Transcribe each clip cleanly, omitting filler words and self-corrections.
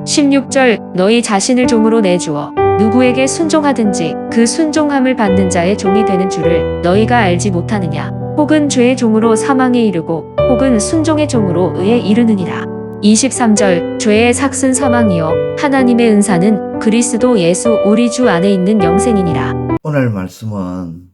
16절 너희 자신을 종으로 내주어 누구에게 순종하든지 그 순종함을 받는 자의 종이 되는 줄을 너희가 알지 못하느냐. 혹은 죄의 종으로 사망에 이르고 혹은 순종의 종으로 의에 이르느니라. 23절 죄의 삭은 사망이요 하나님의 은사는 그리스도 예수 우리 주 안에 있는 영생이니라. 오늘 말씀은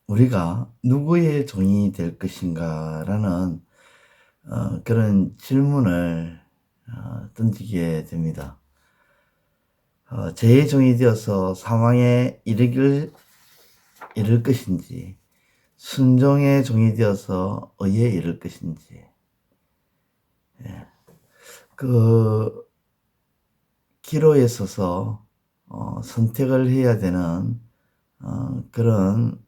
우리가 누구의 종이 될 것인가 라는 그런 질문을 던지게 됩니다. 죄의 종이 되어서 사망에 이를 것인지, 순종의 종이 되어서 의에 이를 것인지, 그 기로에 서서 선택을 해야 되는 그런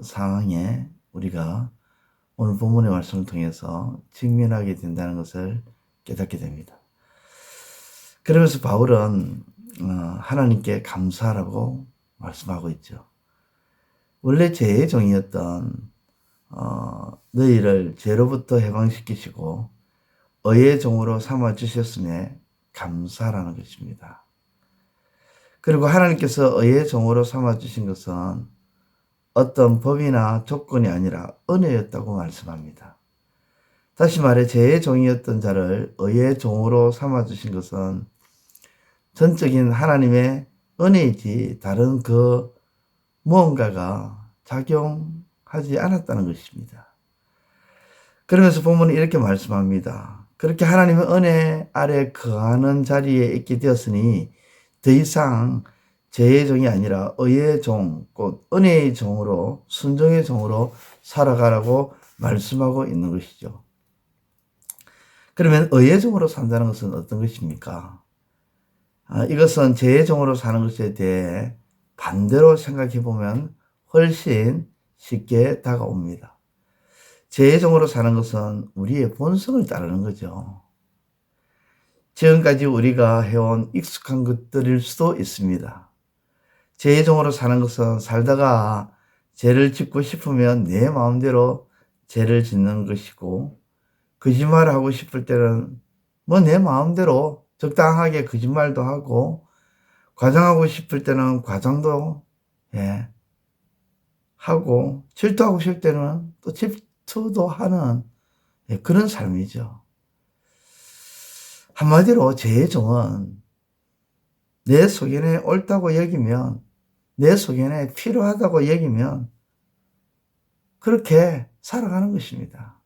상황에 우리가 오늘 본문의 말씀을 통해서 직면하게 된다는 것을 깨닫게 됩니다. 그러면서 바울은 하나님께 감사하라고 말씀하고 있죠. 원래 죄의 종이었던 너희를 죄로부터 해방시키시고 의의 종으로 삼아 주셨음에 감사라는 것입니다. 그리고 하나님께서 의의 종으로 삼아 주신 것은 어떤 법이나 조건이 아니라 은혜였다고 말씀합니다. 다시 말해 죄의 종이었던 자를 의의 종으로 삼아 주신 것은 전적인 하나님의 은혜이지 다른 그 무언가가 작용하지 않았다는 것입니다. 그러면서 본문은 이렇게 말씀합니다. 그렇게 하나님의 은혜 아래 거하는 자리에 있게 되었으니 더 이상 죄의 종이 아니라 의의 종, 곧 은혜의 종으로, 순종의 종으로 살아가라고 말씀하고 있는 것이죠. 그러면 의의 종으로 산다는 것은 어떤 것입니까? 이것은 죄의 종으로 사는 것에 대해 반대로 생각해 보면 훨씬 쉽게 다가옵니다. 죄의 종으로 사는 것은 우리의 본성을 따르는 거죠. 지금까지 우리가 해온 익숙한 것들일 수도 있습니다. 죄의 종으로 사는 것은 살다가 죄를 짓고 싶으면 내 마음대로 죄를 짓는 것이고, 거짓말을 하고 싶을 때는 내 마음대로 적당하게 거짓말도 하고, 과장하고 싶을 때는 과장도 하고, 질투하고 싶을 때는 또 질투도 하는 그런 삶이죠. 한마디로 죄의 종은 내 소견에 옳다고 여기면, 내 소견에 필요하다고 여기면 그렇게 살아가는 것입니다.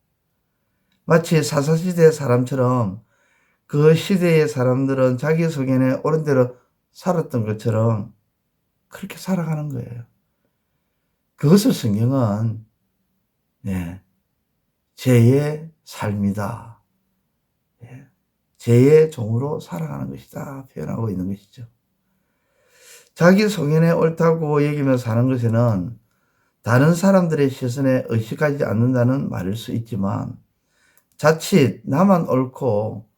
마치 사사시대 사람처럼 그 시대의 사람들은 자기 소견에 옳은 대로 살았던 것처럼 그렇게 살아가는 거예요. 그것을 성경은 죄의 삶이다, 죄의 종으로 살아가는 것이다 표현하고 있는 것이죠. 자기 소견에 옳다고 여기며 사는 것에는 다른 사람들의 시선에 의식하지 않는다는 말일 수 있지만, 자칫 나만 옳고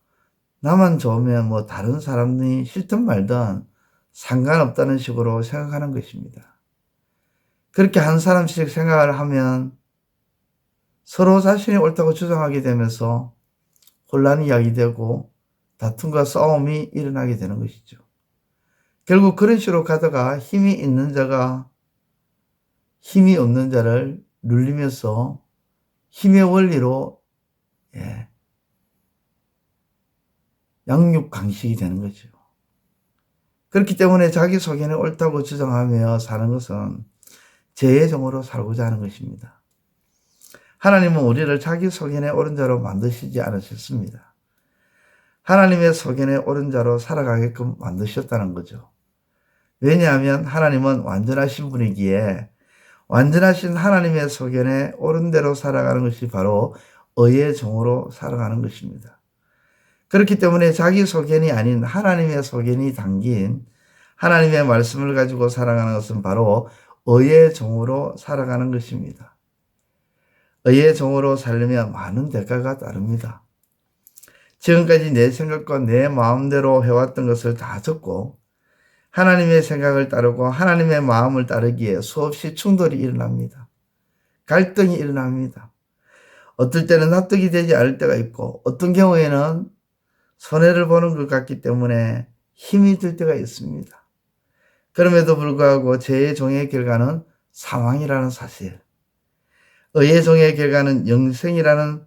나만 좋으면 다른 사람이 싫든 말든 상관없다는 식으로 생각하는 것입니다. 그렇게 한 사람씩 생각을 하면 서로 자신이 옳다고 주장하게 되면서 혼란이 야기되고 다툼과 싸움이 일어나게 되는 것이죠. 결국 그런 식으로 가다가 힘이 있는 자가 힘이 없는 자를 눌리면서 힘의 원리로 양육강식이 되는 거죠. 그렇기 때문에 자기 소견에 옳다고 주장하며 사는 것은 죄의 종으로 살고자 하는 것입니다. 하나님은 우리를 자기 소견에 옳은 자로 만드시지 않으셨습니다. 하나님의 소견에 옳은 자로 살아가게끔 만드셨다는 거죠. 왜냐하면 하나님은 완전하신 분이기에 완전하신 하나님의 소견에 옳은 대로 살아가는 것이 바로 의의 종으로 살아가는 것입니다. 그렇기 때문에 자기 소견이 아닌 하나님의 소견이 담긴 하나님의 말씀을 가지고 살아가는 것은 바로 의의 종으로 살아가는 것입니다. 의의 종으로 살려면 많은 대가가 따릅니다. 지금까지 내 생각과 내 마음대로 해왔던 것을 다 접고 하나님의 생각을 따르고 하나님의 마음을 따르기에 수없이 충돌이 일어납니다. 갈등이 일어납니다. 어떨 때는 납득이 되지 않을 때가 있고, 어떤 경우에는 손해를 보는 것 같기 때문에 힘이 들 때가 있습니다. 그럼에도 불구하고 죄의 종의 결과는 사망이라는 사실, 의의 종의 결과는 영생이라는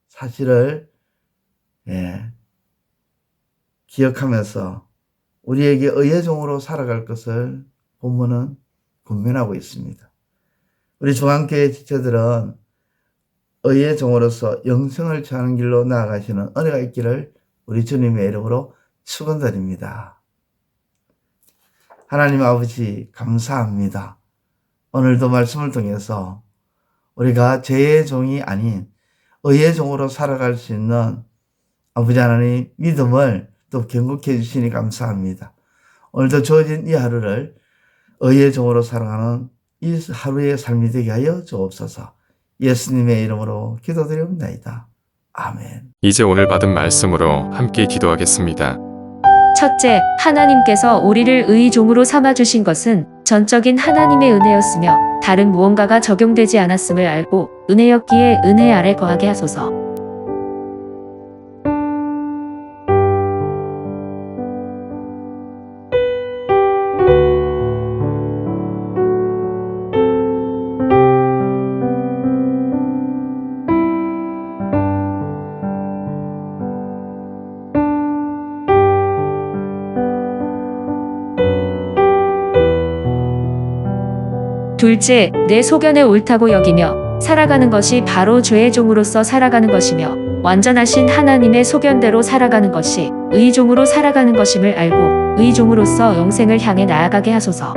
사실을 기억하면서 우리에게 의의 종으로 살아갈 것을 본문은 권면하고 있습니다. 우리 중앙교회 지체들은 의의 종으로서 영생을 취하는 길로 나아가시는 은혜가 있기를 우리 주님의 이름으로 축원드립니다. 하나님 아버지 감사합니다. 오늘도 말씀을 통해서 우리가 죄의 종이 아닌 의의 종으로 살아갈 수 있는 아버지 하나님 믿음을 또 견고케 해주시니 감사합니다. 오늘도 주어진 이 하루를 의의 종으로 살아가는 이 하루의 삶이 되게 하여 주옵소서. 예수님의 이름으로 기도드립니다. 아멘. 이제 오늘 받은 말씀으로 함께 기도하겠습니다. 첫째, 하나님께서 우리를 의의 종으로 삼아주신 것은 전적인 하나님의 은혜였으며 다른 무언가가 적용되지 않았음을 알고 은혜였기에 은혜 아래 거하게 하소서. 둘째, 내 소견에 옳다고 여기며 살아가는 것이 바로 죄의 종으로서 살아가는 것이며 완전하신 하나님의 소견대로 살아가는 것이 의의 종으로 살아가는 것임을 알고 의의 종으로서 영생을 향해 나아가게 하소서.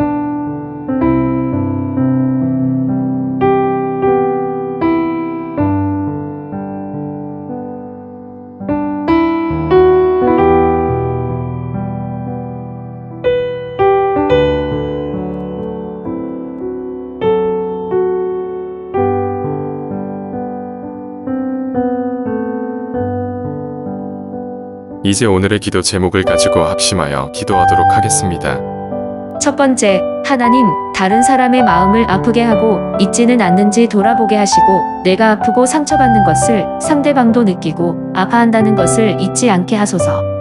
이제 오늘의 기도 제목을 가지고 합심하여 기도하도록 하겠습니다. 첫 번째, 하나님, 다른 사람의 마음을 아프게 하고 있지는 않는지 돌아보게 하시고 내가 아프고 상처받는 것을 상대방도 느끼고 아파한다는 것을 잊지 않게 하소서.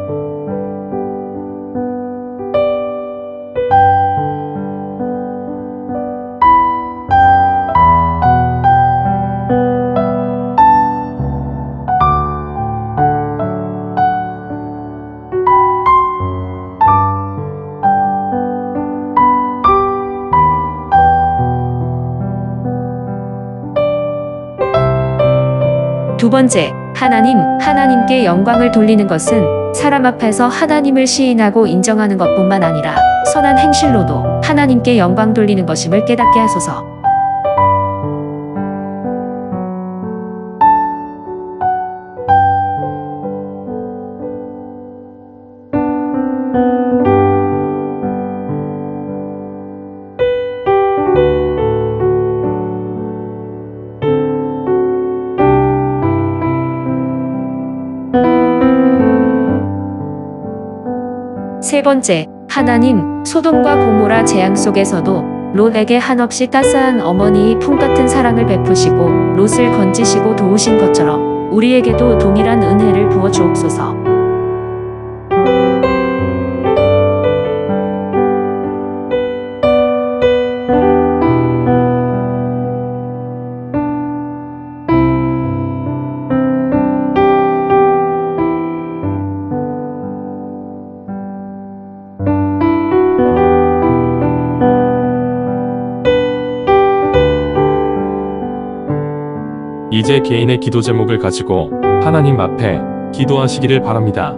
두 번째, 하나님께 영광을 돌리는 것은 사람 앞에서 하나님을 시인하고 인정하는 것뿐만 아니라 선한 행실로도 하나님께 영광 돌리는 것임을 깨닫게 하소서. 세 번째, 하나님, 소돔과 고모라 재앙 속에서도 롯에게 한없이 따스한 어머니의 품 같은 사랑을 베푸시고 롯을 건지시고 도우신 것처럼 우리에게도 동일한 은혜를 부어 주옵소서. 이제 개인의 기도 제목을 가지고 하나님 앞에 기도하시기를 바랍니다.